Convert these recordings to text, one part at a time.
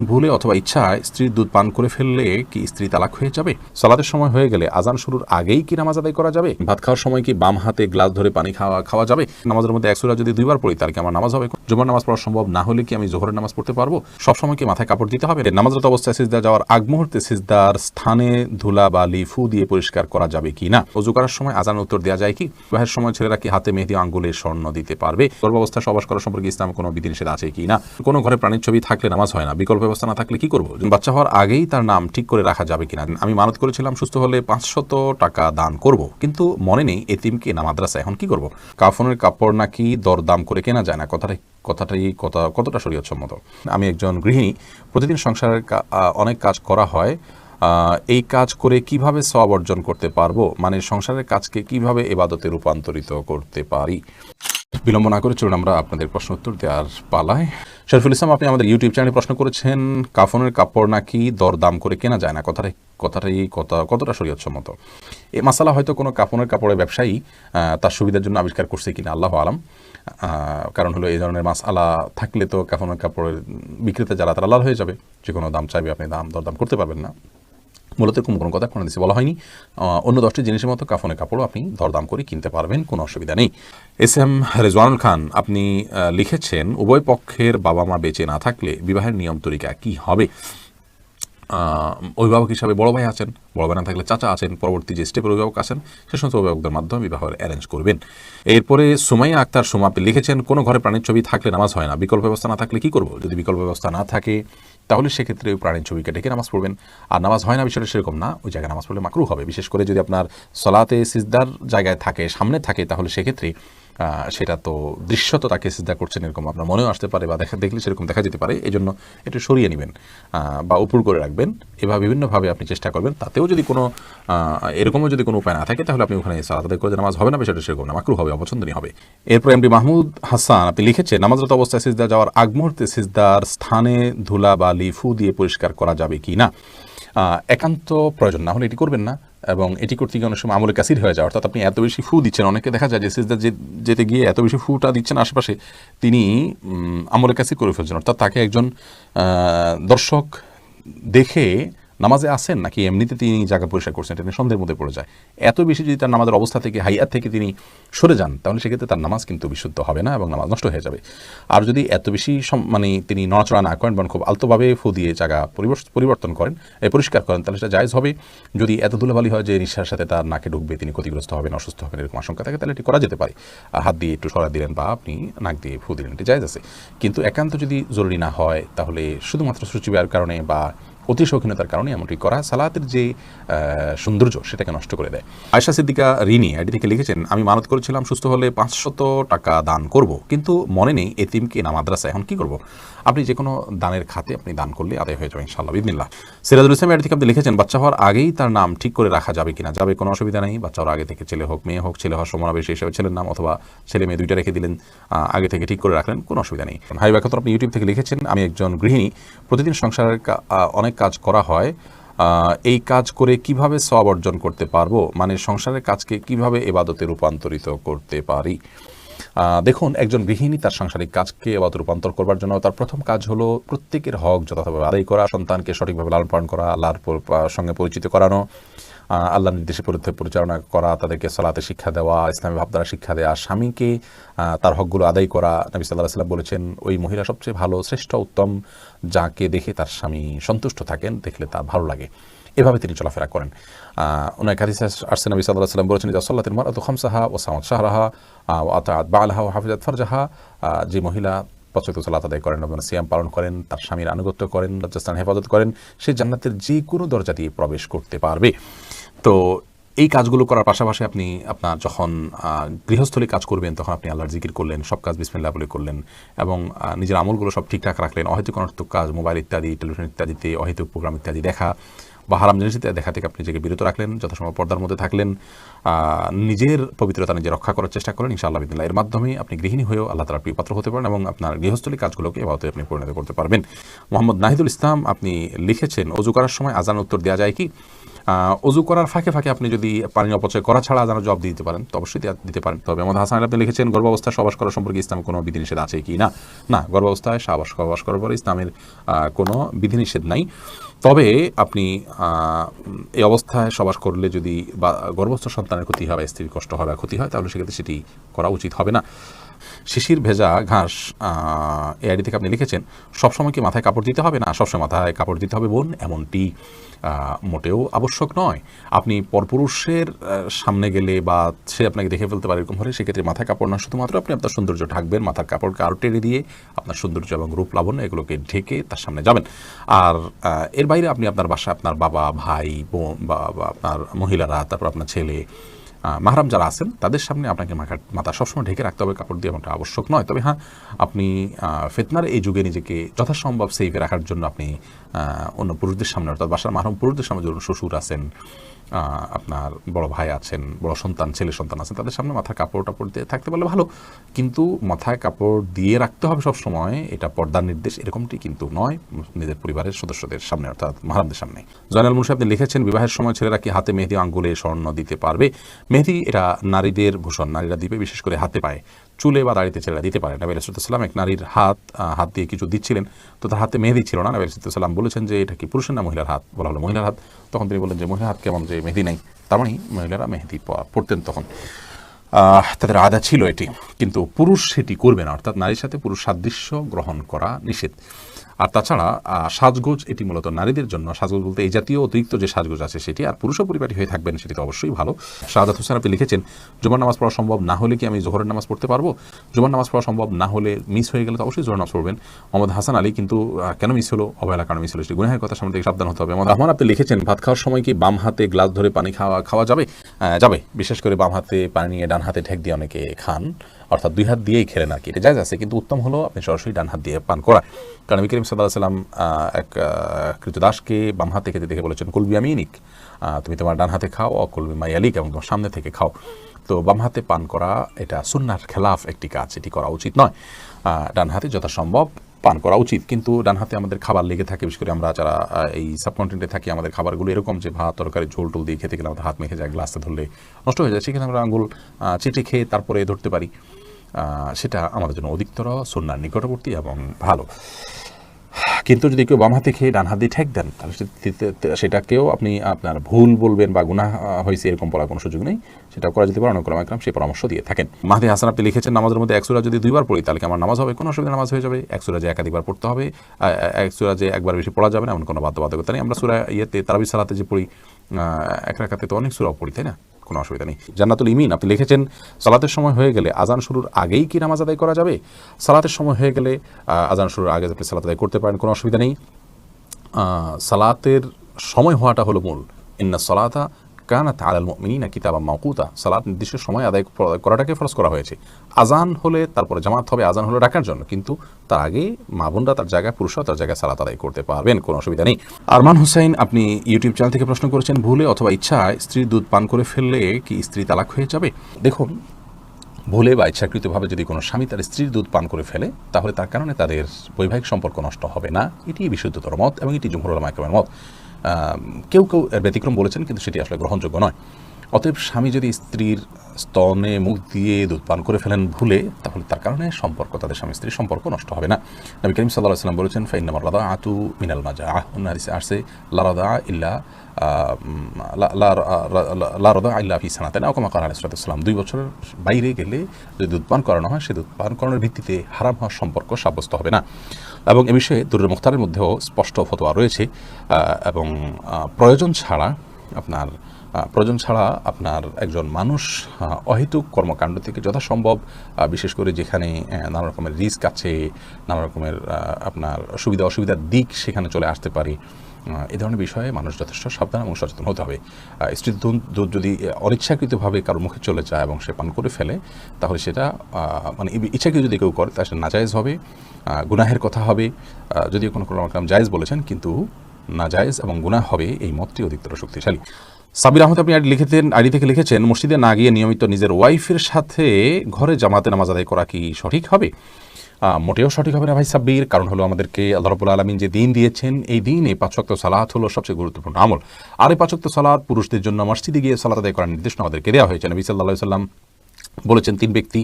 ভুলে অথবা ইচ্ছায় স্ত্রীর দুধ পান করে ফেললে কি স্ত্রী তালাক হয়ে যাবে? সালাতের সময় হয়ে গেলে আজান শুরুর আগেই কি নামাজ আদায় করা যাবে? ভাত খাওয়ার সময় কি বাম হাতে গ্লাস ধরে পানি খাওয়া যাবে? নামাজের মধ্যে এক সূরা যদি দুইবার পড়ি তাহলে কি আমার নামাজ হবে? জুমার নামাজ পড়া সম্ভব না হলে কি আমি জোহরের নামাজ পড়তে পারবো? সবসময় কি মাথায় কাপড় দিতে হবে? নামাজরত অবস্থায় সিজদা যাওয়ার আগ মুহূর্তে সিজদার স্থানে ধুলা বা লিফু দিয়ে পরিষ্কার করা যাবে কি না? ওযু করার সময় আজানের উত্তর দেওয়া যায় কি? বিবাহের সময় ছেলেরা কি হাতে মেহেদি আঙ্গুলে স্বর্ণ দিতে পারবে? গর্ভাবস্থায় সহবাস করা সম্পর্কে ইসলামে কোনো বিধিনিষেধ আছে কি না? কোনো ঘরে প্রাণীর ছবি থাকলে নামাজ হয় না, বিকল্প ব্যবস্থা না থাকলে কি করব? বাচ্চা হওয়ার আগেই তার নাম ঠিক করে রাখা যাবে কিনা? আমি মানত করেছিলাম সুস্থ হলে 500 টাকা দান করব, কিন্তু মনে নেই এতিমকে না মাদ্রাসা, এখন কি করব? কাফনের কাপড় নাকি দরদাম করে কেনা যায় না, কতটা শরীয়তসম্মত? আমি একজন গৃহিণী, প্রতিদিন সংসারের অনেক কাজ করা হয়, এই কাজ করে কিভাবে সওয়াব অর্জন করতে পারবো? মানে সংসারের কাজকে কিভাবে ইবাদতে রূপান্তরিত করতে পারি? বিলম্ব না করে চলুন আমরা আপনাদের প্রশ্ন উত্তর দেওয়ার পালায়। শরীফুল ইসলাম, আপনি আমাদের ইউটিউব চ্যানেলে প্রশ্ন করেছেন কাফনের কাপড় নাকি দরদাম করে কেনা যায় না, কতটা শরীয়তসম্মত? এই মাসালা হয়তো কোনো কাফনের কাপড়ের ব্যবসায়ী তার সুবিধার জন্য আবিষ্কার করছে কিনা, আল্লাহু আলাম। কারণ হলো এই ধরনের মাসআলা থাকলে তো কাফনের কাপড়ের বিক্রেতা যারা তারা লাল হয়ে যাবে, যে কোনো দাম চাইবে, আপনি দরদাম করতে পারবেন না। মূলত কোনো কথা কোনো দিচ্ছে বলা হয়নি। অন্য 10টি জিনিসের মতো কাফনের কাপড়ও আপনি দরদাম করে কিনতে পারবেন, কোনো অসুবিধা নেই। এস এম রেজওয়ানুল খান, আপনি লিখেছেন উভয় পক্ষের বাবা মা বেঁচে না থাকলে বিবাহের নিয়ম তরিকা কি হবে? অভিভাবক হিসাবে বড় ভাই আছেন, বড় ভাই না থাকলে চাচা আছেন, পরবর্তী যে স্টেপের অভিভাবক আছেন সে সমস্ত অভিভাবকদের মাধ্যমে বিবাহের অ্যারেঞ্জ করবেন। এরপরে সুমাইয়া আক্তার সুমা, আপনি লিখেছেন কোনো ঘরে প্রাণীর ছবি থাকলে নামাজ হয় না, বিকল্প ব্যবস্থা না থাকলে কি করব? যদি বিকল্প ব্যবস্থা না থাকে তাহলে সেক্ষেত্রে ওই প্রাণীর ছবিকে ডেকে নামাজ পড়বেন। আর নামাজ হয় না বিষয়টা সেরকম না, ওই জায়গায় নামাজ পড়লে মাকরুহ হবে। বিশেষ করে যদি আপনার সলাতে সিজদার জায়গায় থাকে, সামনে থাকে, তাহলে সেক্ষেত্রে সেটা তো দৃশ্যত তাকে সিজদা করছেন এরকম আপনার মনেও আসতে পারে, বা দেখলে সেরকম দেখা যেতে পারে। এই জন্য একটু সরিয়ে নেবেন বা উপর করে রাখবেন। এভাবে বিভিন্নভাবে আপনি চেষ্টা করবেন। তাতেও যদি কোনো এরকমও যদি কোনো উপায় না থাকে তাহলে আপনি ওখানে সালাত আদায় করে নামাজ হবে না, বিষয়টা সেরকম না, মাকরুহ হবে, অপছন্দনীয় হবে। এরপর এমডি মাহমুদ হাসান, আপনি লিখেছেন নামাজরত অবস্থায় সিজদা যাওয়ার আগ মুহূর্তে সিজদার স্থানে ধুলা বা লিফু দিয়ে পরিষ্কার করা যাবে কি না? একান্ত প্রয়োজন না হলে এটি করবেন না, এবং এটি করতে গিয়ে অনেক সময় আমলে কাসির হয়ে যায়। অর্থাৎ আপনি এত বেশি ফু দিচ্ছেন, অনেকে দেখা যায় যে সিজদা যেতে গিয়ে এত বেশি ফুটা দিচ্ছেন আশেপাশে, তিনি আমলে কাসির করে ফেলছেন। অর্থাৎ তাকে একজন দর্শক দেখে নামাজে আসেন নাকি এমনিতে তিনি জায়গা পরিষ্কার করছেন, এটা সন্দেহের মধ্যে পড়ে যায়। এত বেশি যদি তার নামাজের অবস্থা থেকে, হাইয়াত থেকে তিনি সরে যান, তাহলে সেক্ষেত্রে তার নামাজ কিন্তু বিশুদ্ধ হবে না এবং নামাজ নষ্ট হয়ে যাবে। আর যদি এত বেশি মানে তিনি নড়াচড়া না করেন, বরং খুব আলতোভাবে ফু দিয়ে জায়গা পরিবর্তন করেন, পরিষ্কার করেন, তাহলে সেটা জায়েজ হবে। যদি এত ধুলাবালি হয় যে নিঃশ্বাসের সাথে তার নাকে ঢুকবে, তিনি ক্ষতিগ্রস্ত হবেন, অসুস্থ হবেন, এরকম আশঙ্কা থাকে, তাহলে এটি করা যেতে পারে। হাত দিয়ে একটু সরা দিলেন বা আপনি নাক দিয়ে ফু দিলেন, এটি জায়েজ আছে। কিন্তু একান্ত যদি জরুরি না হয়, তাহলে শুধুমাত্র সূচিবায়ের কারণে বা অতি শৌখিনতার কারণে এমনটি করা সালাতের যে সৌন্দর্য সেটাকে নষ্ট করে দেয়। আয়েশা সিদ্দিকা রিনি আইডি থেকে লিখেছেন, আমি মানত করেছিলাম সুস্থ হলে 500 টাকা দান করব, কিন্তু মনে নেই এতিমকে না মাদ্রাসা, এখন কি করব? আপনি যে কোনো দানের খাতে আপনি দান করলে আদায় হয়ে যাবে ইনশাআল্লাহ বিদিনিল্লাহ। সিরাজুল ইসলাম আইডি থেকে আপনি লিখেছেন বাচ্চা হওয়ার আগেই তার নাম ঠিক করে রাখা যাবে কিনা? যাবে, কোনো অসুবিধা নেই। বাচ্চা হওয়ার আগে থেকে, ছেলে হোক মেয়ে হোক, ছেলে হওয়ার সমাবেশ হিসেবে ছেলের নাম, অথবা ছেলে মেয়ে দুইটা রেখে দিলেন, আগে থেকে ঠিক করে রাখলেন, কোনো অসুবিধা নেই। হাই ব্যাকাতর, আপনি ইউটিউব থেকে লিখেছেন, আমি একজন গৃহিণী, প্রতিদিন সংসারের অনেক কাজ করা হয়, এই কাজ করে কিভাবে সওয়াব অর্জন করতে পারবো? মানে সংসারের কাজকে কিভাবে ইবাদতে রূপান্তরিত করতে পারি? দেখুন, একজন গৃহিণী তার সাংসারিক কাজকে ইবাদতে রূপান্তর করবার জন্য তার প্রথম কাজ হলো প্রত্যেকের হক যথাযথভাবে আদায় করা, সন্তানকে সঠিকভাবে লালন পালন করা, আল্লাহর সঙ্গে পরিচিত করানো, আল্লাহর নির্দেশে পরিচালনা করা, তাদেরকে সালাতে শিক্ষা দেওয়া, ইসলামী ভাবধারা শিক্ষা দেওয়া, স্বামীকে তার হকগুলো আদায় করা। নবী সাল্লাল্লাহু আলাইহি ওয়াসাল্লাম বলেছেন, ওই মহিলা সবচেয়ে ভালো, শ্রেষ্ঠ, উত্তম, যাকে দেখে তার স্বামী সন্তুষ্ট থাকেন, দেখলে তার ভালো লাগে। এভাবে তিনি চলাফেরা করেন। ওনার হাদিসে আসছে, নবী সাল্লাল্লাহু আলাইহি ওয়াসাল্লাম বলেছেন, সাল্লাতিল মারআতু খামসাহা ওয়া সামাত শাহরাহা ওয়া আতাআত বা'লাহা ওয়া হাফিজাত ফারজাহা, যে মহিলা 5 ওয়াক্ত সালাত আদায় করেন এবং সিয়াম পালন করেন, তার স্বামীর আনুগত্য করেন, লজ্জাস্থান হেফাজত করেন, সে জান্নাতের যে কোনো দরজা দিয়ে প্রবেশ করতে পারবে। তো এই কাজগুলো করার পাশাপাশি আপনি আপনার যখন গৃহস্থলী কাজ করবেন, তখন আপনি আল্লাহর জিকির করলেন, সব কাজ বিসমিল্লাহ বলে করলেন, এবং নিজের আমলগুলো সব ঠিকঠাক রাখলেন। অহেতুক অনর্থক কাজ, মোবাইল ইত্যাদি, টেলিভিশন ইত্যাদিতে অহেতুক প্রোগ্রাম ইত্যাদি দেখা বা হারাম জিনিস দেখা থেকে আপনি নিজেকে বিরত রাখলেন, যথাসময় পর্দার মধ্যে থাকলেন, নিজের পবিত্রতা নিজে রক্ষা করার চেষ্টা করেন, ইনশাআল্লাহ বিদিনিল্লাহ। এর মাধ্যমে আপনি গৃহিণী হয়েও আল্লাহ তাআলার প্রিয় পাত্র হতে পারেন এবং আপনার গৃহস্থলী কাজগুলোকে ইবাদতে আপনি পরিণত করতে পারবেন। মোহাম্মদ নাহিদুল ইসলাম, আপনি লিখেছেন, ওযু করার সময় আজানের উত্তর দেওয়া যায় কি? অজু করার ফাঁকে ফাঁকে আপনি যদি পানি অপচয় করা ছাড়া আজানের জবাব দিতে পারেন তো অবশ্যই দিতে পারেন। তবে মোহাম্মদ হাসান আপনি লিখেছেন গর্ভাবস্থায় সহবাস করা সম্পর্কে ইসলামে কোনো বিধিনিষেধ আছে কি না? না, গর্ভাবস্থায় সহবাস করার পরে ইসলামের কোনো বিধিনিষেধ নাই। তবে আপনি এই অবস্থায় সহবাস করলে যদি বা গর্ভস্থ সন্তানের ক্ষতি হয় বা স্ত্রীর কষ্ট হয় বা ক্ষতি হয় তাহলে সেক্ষেত্রে সেটি করা উচিত হবে না। শিশির ভেজা ঘাস এই আইডি থেকে আপনি লিখেছেন সবসময় কি মাথায় কাপড় দিতে হবে? না, সবসময় মাথায় কাপড় দিতে হবে বোন, এমনটি মোটেও আবশ্যক নয়। আপনি পরপুরুষের সামনে গেলে বা সে আপনাকে দেখে ফেলতে পারে এরকম হলে সেক্ষেত্রে মাথায় কাপড় না, শুধুমাত্র আপনি আপনার সৌন্দর্য ঢাকবেন, মাথার কাপড়কে আরও টেনে দিয়ে আপনার সৌন্দর্য এবং রূপ লাবণ্য এগুলোকে ঢেকে তার সামনে যাবেন। আর এর বাইরে আপনি আপনার বাসায় আপনার বাবা, ভাই, বোন বা আপনার মহিলারা, তারপর আপনার ছেলে, মাহরাম যারা আছেন তাদের সামনে আপনাকে মাথা সবসময় ঢেকে রাখতে হবে, কাপড় দিয়ে এমনটা আবশ্যক নয়। তবে হ্যাঁ, আপনি ফিতনার এই যুগে নিজেকে যথাসম্ভব সেফে রাখার জন্য আপনি অন্য পুরুষদের সামনে, অর্থাৎ বাসার মাহরাম পুরুষদের সামনে, ধরুন শ্বশুর আছেন, আপনার বড় ভাই আছেন, বড় সন্তান, ছেলে সন্তান আছেন, তাদের সামনে মাথায় কাপড় টাপড় দিয়ে থাকতে পারলে ভালো। কিন্তু মাথায় কাপড় দিয়ে রাখতে হবে সবসময়, এটা পর্দার নির্দেশ এরকমটি কিন্তু নয় নিজের পরিবারের সদস্যদের সামনে, অর্থাৎ মাহরামদের সামনে। জয়নাল মুন্সি আপনি লিখেছেন বিবাহের সময় ছেলেরা কি হাতে মেহেদি, আঙ্গুলে স্বর্ণ দিতে পারবে? মেহেদি এটা নারীদের ভূষণ, নারীরা দিবে, বিশেষ করে হাতে পায়ে, চুলে বা দাড়িতে ছেলেরা দিতে পারে। নবী রাসূলুল্লাহ সাল্লাম এক নারীর হাত দিয়ে কিছু দিচ্ছিলেন, তো তার হাতে মেহেদি ছিল না। নবী রাসূলুল্লাহ সাল্লাম বলেছেন যে এটা কি পুরুষের না মহিলার হাত? বলা হলো মহিলার হাত। তখন তিনি বললেন যে মহিলার হাত কেমন, যে মেহেদি নাই? তার মানে মহিলারা মেহেদি পড়তেন তখন, তাদের আদা ছিল এটি, কিন্তু পুরুষ সেটি করবে না, অর্থাৎ নারীর সাথে পুরুষ সাদৃশ্য গ্রহণ করা নিষেধ। আর তাছাড়া সাজগোজ এটি মূলত নারীদের জন্য, সাজগোজ বলতে এই জাতীয় অতিরিক্ত যে সাজগোজ আছে সেটি, আর পুরুষও পরিপাটি হয়ে থাকবেন সেটি তো অবশ্যই ভালো। শাহাদাত হোসেন আপনি লিখেছেন জুমার নামাজ পড়া সম্ভব না হলে কি আমি জোহরের নামাজ পড়তে পারবো? জুমার নামাজ পড়া সম্ভব না হলে, মিস হয়ে গেলে তো অবশ্যই জোহর নামাজ পড়বেন। মোহাম্মদ হাসান আলী কিন্তু কেন মিস হলো, অবহেলা কারণে মিস হলো, সেটি গুনাহের কথা সামনে থেকে সাবধান হতে হবে। মোহাম্মদ রহমান আপনি লিখেছেন ভাত খাওয়ার সময় কি বাম হাতে গ্লাস ধরে পানি খাওয়া যাবে? যাবে, বিশেষ করে বাম হাতে পানি নিয়ে ডান হাতে ঠেক দিয়ে অনেকে খান, অর্থাৎ দুই হাত দিয়েই খেলেন আর কি, এটা জায়েজ আছে, কিন্তু উত্তম হলো আপনি সরাসরি ডান হাত দিয়ে পান করা। কারণ নবী করিম সাল্লাল্লাহু আলাইহি ওয়াসাল্লাম এক কৃতদাসকে বাম হাতে খেতে দেখে বলেছেন কুল বিয়ামিনিক, তুমি তোমার ডান হাতে খাও, অকুল বিমায়ালিক, এবং তোমার সামনে থেকে খাও। তো বাম হাতে পান করা এটা সুন্নাহর খেলাফ একটি কাজ, এটি করা উচিত নয়। ডান হাতে যথাসম্ভব পান করা উচিত, কিন্তু ডান হাতে আমাদের খাবার লেগে থাকে, বিশেষ করে আমরা যারা এই সাবকন্টিনেন্টে থাকি, আমাদের খাবারগুলো এরকম যে ভাত তরকারি ঝোল টোল দিয়ে খেতে গেলে আমাদের হাত মেখে যায়, গ্লাসে ধরলে নষ্ট হয়ে যায়, সেখানে আমরা আঙুল চেটে খেয়ে তারপরে ধরতে পারি, সেটা আমাদের জন্য অধিকতর সুন্নাহর নিকটবর্তী এবং ভালো। কিন্তু যদি কেউ বাম হাতে খেয়ে ডান হাত দিয়ে ঠেক দেন তাহলে সেটাকেও আপনি আপনার ভুল বলবেন বা গুনাহ হয়েছে এরকম বলার কোনো সুযোগ নেই, সেটা করা যেতে পারে। অনেক ওলামা ইকরাম সেই পরামর্শ দিয়ে থাকেন। মাহদি হাসান আপনি লিখেছেন নামাজের মধ্যে এক সূরা যদি দুইবার পড়ি তাহলে কি আমার নামাজ হবে? কোনো অসুবিধা, নামাজ হয়ে যাবে। এক সূরা যে একাধিকবার পড়তে হবে, এক সূরা যে একবার বেশি পড়া যাবে না এমন কোনো বাধ্যবাধকতা নেই। আমরা সূরা তারাবির সালাতে যে পড়ি এক রাকাতে তো অনেক সূরাও পড়ি, তাই না? কোনো অসুবিধা নেই। জান্নাতুল ইমিন আপনি লিখেছেন সালাতের সময় হয়ে গেলে আজান শুরুর আগেই কি নামাজ আদায় করা যাবে? সালাতের সময় হয়ে গেলে আজান শুরুর আগে আপনি সালাত আদায় করতে পারেন, কোনো অসুবিধা নেই। সালাতের সময় হওয়াটা হলো মূল। ইন্না সালাতা কানাত আলাল মুমিনিনা কিতাবাম মাওকুতা, সালাত নির্দিষ্ট সময় আদায় করাটাকে ফরজ করা হয়েছে। আজান হলে তারপরে জামাত হবে, আজান হলে ডাকার জন্য, কিন্তু তার আগে মা বোনরা তার জায়গায়, পুরুষরা তার জায়গায় সালাত আদায় করতে পারবেন, কোনো অসুবিধা নেই। আরমান হুসাইন আপনি ইউটিউব চ্যানেল থেকে প্রশ্ন করেছেন ভুলে অথবা ইচ্ছায় স্ত্রীর দুধ পান করে ফেললে কি স্ত্রী তালাক হয়ে যাবে? দেখুন, ভুলে বা ইচ্ছাকৃতভাবে যদি কোনো স্বামী তার স্ত্রীর দুধ পান করে ফেলে তাহলে তার কারণে তাদের বৈবাহিক সম্পর্ক নষ্ট হবে না, এটি বিশুদ্ধতর মত এবং এটি জুমহুর উলামা ইকরামের মত। কেউ কেউ এর ব্যতিক্রম বলেছেন, কিন্তু সেটি আসলে গ্রহণযোগ্য নয়। অতএব স্বামী যদি স্ত্রীর স্তনে মুখ দিয়ে দুধ পান করে ফেলেন ভুলে, তাহলে তার কারণে সম্পর্ক, তাদের স্বামী স্ত্রীর সম্পর্ক নষ্ট হবে না। নবী করিম সাল্লাল্লাহু আলাইহি ওয়াসাল্লাম বলেছেন ফাইন্নামার রাদাআতু মিনাল মাজাআহ, অন্য হাদিসে আসছে লা রাদাআ ইল্লা লা রাদাআ ইল্লা ফি সানাতাইন, আও কামা ক্বালা আলাইহিস সালাতু ওয়াস সালাম। 2 বছরের বাইরে গেলে যদি দুধ পান করানো হয়, সে দুধ পান করানোর ভিত্তিতে হারাম হওয়ার সম্পর্ক সাব্যস্ত হবে না। এবং এ বিষয়ে দুরুল মুখতারের মধ্যেও স্পষ্ট ফতোয়া রয়েছে। এবং প্রয়োজন ছাড়া আপনার একজন মানুষ অহেতুক কর্মকাণ্ড থেকে যথাসম্ভব, বিশেষ করে যেখানে নানা রকমের রিস্ক আছে, নানা রকমের আপনার সুবিধা অসুবিধার দিক সেখানে চলে আসতে পারে, এই ধরনের বিষয়ে মানুষ যথেষ্ট সাবধান এবং সচেতন হতে হবে। স্ত্রীর দুধ যদি অনিচ্ছাকৃতভাবে কারোর মুখে চলে যায় এবং সে পান করে ফেলে, তাহলে সেটা মানে ইচ্ছাকৃত যদি কেউ করে তাহলে সেটা নাজায়েজ হবে, গুনাহের কথা হবে। যদিও কোনো জায়েজ বলেছেন, কিন্তু নাজায়েজ এবং গুনাহ হবে এই মতটি অধিকতর শক্তিশালী। সাবির আহমেদ আপনি আইডি থেকে লিখেছেন, মসজিদে না গিয়ে নিয়মিত নিজের ওয়াইফের সাথে ঘরে জামাতে নামাজ আদায় করা কি সঠিক হবে? মোটেও সঠিক হবে না ভাই সাব্বির। কারণ হলো আমাদেরকে আল্লাহ রাব্বুল আলামিন যে দিন দিয়েছেন, এই দিনে 5 ওয়াক্ত সালাত হলো সবচেয়ে গুরুত্বপূর্ণ আমল। আর এই 5 ওয়াক্ত সালাত পুরুষদের জন্য মসজিদে গিয়ে সালাত আদায় করার নির্দেশনা আমাদেরকে দেওয়া হয়েছে। নবী সাল্লাল্লাহু আলাইহি ওয়াসাল্লাম বলেছেন 3 ব্যক্তি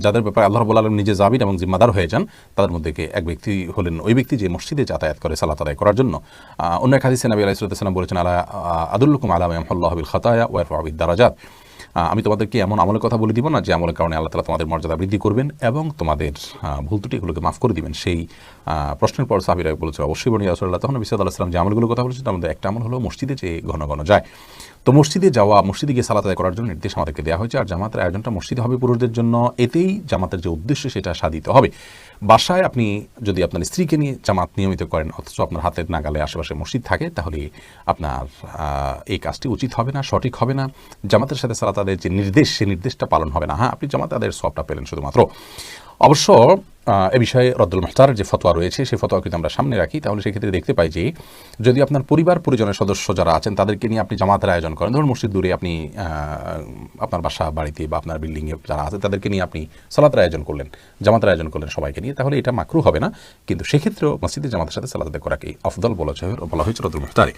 যাদের ব্যাপারে আল্লাহ রাব্বুল আলামিন নিজে জামিন এবং জিম্মাদার হয়ে যান, তাদের মধ্যে এক ব্যক্তি হলেন ওই ব্যক্তি যে মসজিদে যাতায়াত করে সালাত আদায় করার জন্য। অন্য এক হাদিসে নবী আলাইহিস সালাম বলেছেন, আলা আদুল্লুকুম আলা মা ইয়ামহুল্লাহু বিল খাতায়া ওয়া ইয়ারফাউ বিদ দারাজাত। আমি তোমাদেরকে এমন আমলের কথা বলে দিব না যে আমলের কারণে আল্লাহ তাআলা তোমাদের মর্যাদা বৃদ্ধি করবেন এবং তোমাদের ভুল ত্রুটিগুলোকে মাফ করে দিবেন। সেই প্রশ্নের পর সাহাবীরা বলেছে, অবশ্যই বনি ইয়া রাসূলুল্লাহ। তখন নবী সাল্লাল্লাহু আলাইহি ওয়াসাল্লাম যে আমলগুলোর কথা বলেছেন তার মধ্যে একটা আমল হলো মসজিদে যে ঘন ঘন যায়। তো মসজিদে যাওয়া, মসজিদে গিয়ে সালাত আদায় করার জন্য নির্দেশ আমাদেরকে দেওয়া হয়েছে। আর জামাতের আয়োজনটা মসজিদে হবে পুরুষদের জন্য, এতেই জামাতের যে উদ্দেশ্য সেটা সাধিত হবে। বাসায় আপনি যদি আপনার স্ত্রীকে নিয়ে জামাত নিয়মিত করেন অথচ আপনার হাতের নাগালে আশেপাশে মসজিদ থাকে, তাহলে আপনার এই কাজটি উচিত হবে না, সঠিক হবে না। জামাতের সাথে সালাত আদায়ের যে নির্দেশ, সেই নির্দেশটা পালন হবে না। হ্যাঁ, আপনি জামাত আদায়ের সওয়াবটা পেলেন শুধুমাত্র। অবশ্য এ বিষয়ে রদ্দুল মুখতারের যে ফতোয়া রয়েছে, সেই ফতোয়া কিন্তু আমরা সামনে রাখি। তাহলে সেক্ষেত্রে দেখতে পাই যে যদি আপনার পরিবার পরিজনের সদস্য যারা আছেন তাদেরকে নিয়ে আপনি জামাতের আয়োজন করেন, ধরুন মসজিদ দূরে আপনি আপনার বাসা বাড়িতে বা আপনার বিল্ডিংয়ে যারা আছে তাদেরকে নিয়ে আপনি সালাতের আয়োজন করলেন, জামাতের আয়োজন করলেন সবাইকে নিয়ে, তাহলে এটা মাকরুহ হবে না। কিন্তু সেক্ষেত্রেও মসজিদে জামাতের সাথে সালাত আদায় করাকে আফদল বলা হয়েছে রদ্দুল মুখতারে।